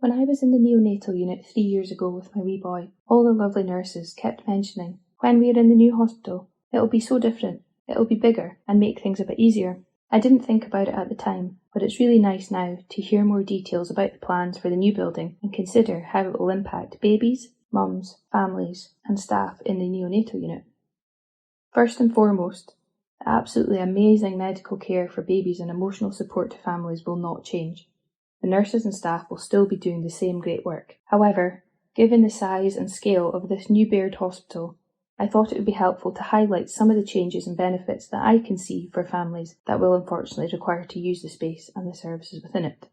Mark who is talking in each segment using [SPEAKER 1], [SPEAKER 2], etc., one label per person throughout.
[SPEAKER 1] When I was in the neonatal unit 3 years ago with my wee boy, all the lovely nurses kept mentioning, when we are in the new hospital, it'll be so different, it'll be bigger and make things a bit easier. I didn't think about it at the time, but it's really nice now to hear more details about the plans for the new building and consider how it will impact babies, mums, families and staff in the neonatal unit. First and foremost, the absolutely amazing medical care for babies and emotional support to families will not change. The nurses and staff will still be doing the same great work. However, given the size and scale of this new Baird Hospital, I thought it would be helpful to highlight some of the changes and benefits that I can see for families that will unfortunately require to use the space and the services within it.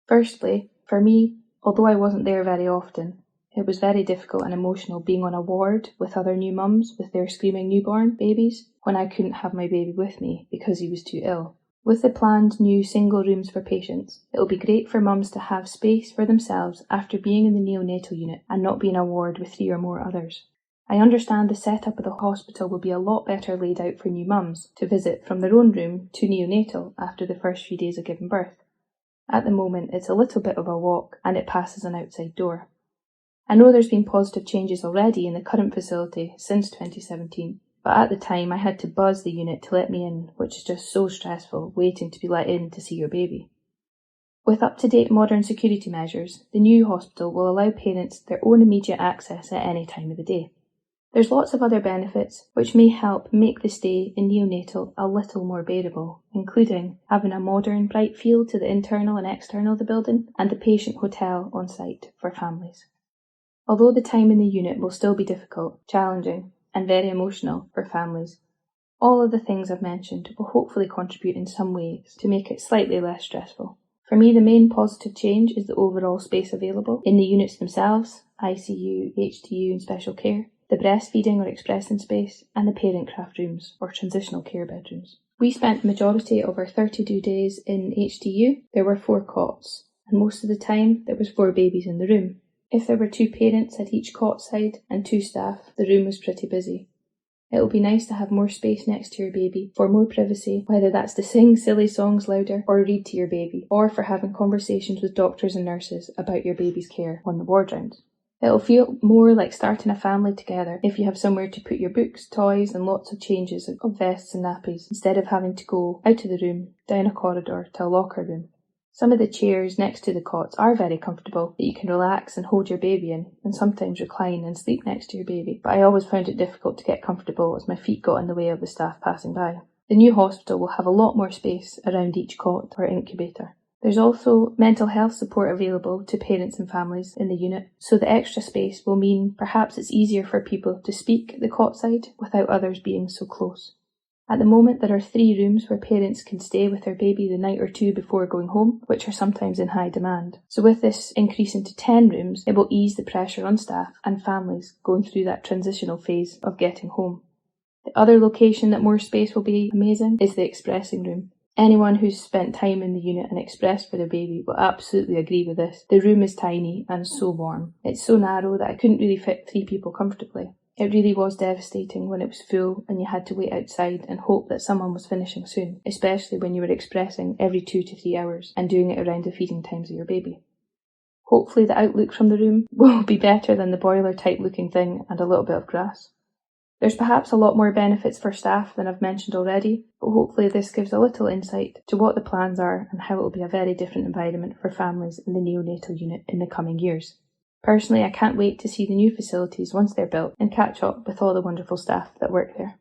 [SPEAKER 1] Firstly, for me, although I wasn't there very often, it was very difficult and emotional being on a ward with other new mums with their screaming newborn babies when I couldn't have my baby with me because he was too ill. With the planned new single rooms for patients, it will be great for mums to have space for themselves after being in the neonatal unit and not be in a ward with 3 or more others. I understand the setup of the hospital will be a lot better laid out for new mums to visit from their own room to neonatal after the first few days of giving birth. At the moment, it's a little bit of a walk and it passes an outside door. I know there's been positive changes already in the current facility since 2017, but at the time I had to buzz the unit to let me in, which is just so stressful waiting to be let in to see your baby. With up-to-date modern security measures, the new hospital will allow parents their own immediate access at any time of the day. There's lots of other benefits which may help make the stay in neonatal a little more bearable, including having a modern, bright feel to the internal and external of the building and the patient hotel on site for families. Although the time in the unit will still be difficult, challenging and very emotional for families, all of the things I've mentioned will hopefully contribute in some ways to make it slightly less stressful. For me, the main positive change is the overall space available in the units themselves, ICU, HDU and special care, the breastfeeding or expressing space, and the parent craft rooms or transitional care bedrooms. We spent the majority of our 32 days in HDU. There were 4 cots, and most of the time there was 4 babies in the room. If there were 2 parents at each cot side and 2 staff, the room was pretty busy. It will be nice to have more space next to your baby for more privacy, whether that's to sing silly songs louder or read to your baby, or for having conversations with doctors and nurses about your baby's care on the ward rounds. It'll feel more like starting a family together if you have somewhere to put your books, toys and lots of changes of vests and nappies instead of having to go out of the room, down a corridor to a locker room. Some of the chairs next to the cots are very comfortable that you can relax and hold your baby in and sometimes recline and sleep next to your baby, but I always found it difficult to get comfortable as my feet got in the way of the staff passing by. The new hospital will have a lot more space around each cot or incubator. There's also mental health support available to parents and families in the unit, so the extra space will mean perhaps it's easier for people to speak at the cot side without others being so close. At the moment there are 3 rooms where parents can stay with their baby the night or 2 before going home, which are sometimes in high demand. So with this increasing to 10 rooms, it will ease the pressure on staff and families going through that transitional phase of getting home. The other location that more space will be amazing is the expressing room. Anyone who's spent time in the unit and expressed for their baby will absolutely agree with this. The room is tiny and so warm. It's so narrow that I couldn't really fit 3 people comfortably. It really was devastating when it was full and you had to wait outside and hope that someone was finishing soon, especially when you were expressing every 2 to 3 hours and doing it around the feeding times of your baby. Hopefully the outlook from the room will be better than the boiler type looking thing and a little bit of grass. There's perhaps a lot more benefits for staff than I've mentioned already, but hopefully this gives a little insight to what the plans are and how it will be a very different environment for families in the neonatal unit in the coming years. Personally, I can't wait to see the new facilities once they're built and catch up with all the wonderful staff that work there.